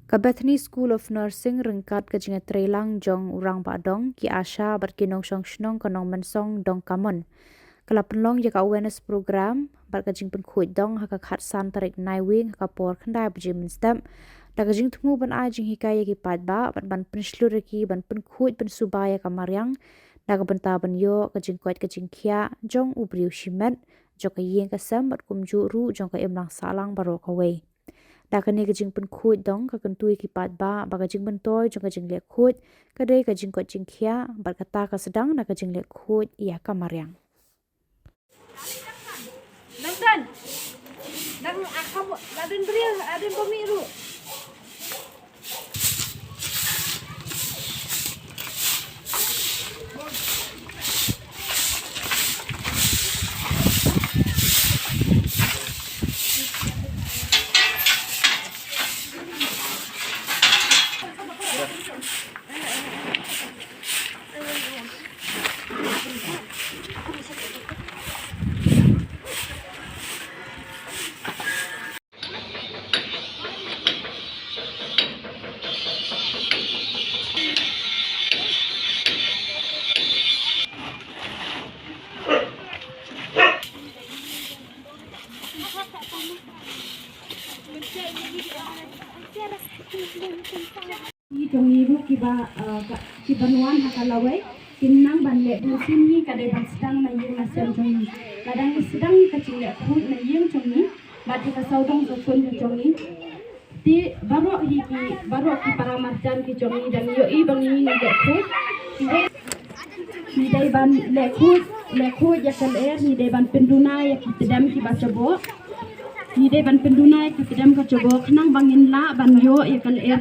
Ka Bethany School of Nursing ringkat ka jinga trelang jong urang ba dong ki Asha bat kinong song shnong kanong mensong dong kamon. Kala penlong ya ka awareness program bat ka jing pen khuit dong ha ka khat san tarik nai wing ha ka por khandai bu jim stem. Da ka jing thumu ban ai jing hikaya ki pat ba ban pen shlur ki ban pen khuit pen subaya ka maryang. Da ka benta ban yo ka jing kwat ka jing khia jong ubriu shimet jo ka yeng ka sam bat kum ju ru jong ka emlang salang baro ka wei. Da ka ne ka jing pen khuit dong ka kentui ki pat ba ka jing ben toy jong ka jing le khuit ka dei ka jing kwat jing khia bat ka ta ka sedang na ka jing le khuit ya ka maryang. Dan kamu adin beri adin pemiru. Trong ibu kibanuan hakalawai kinang banle busin ni kadai ban sedang na yung nasem trong ni kadang sedang ni kecil le perut na yung trong ni bati ka saudong sokon trong ni di baru ki paramarjan ki trong ni dan yo i bang ni le khut ni dai ban le khut ya kal air ni dai ban penduna ya ki tedam ki bacabo ni dai ban penduna ya ki tedam ka cobo kenang bangin la ban yo ya kal air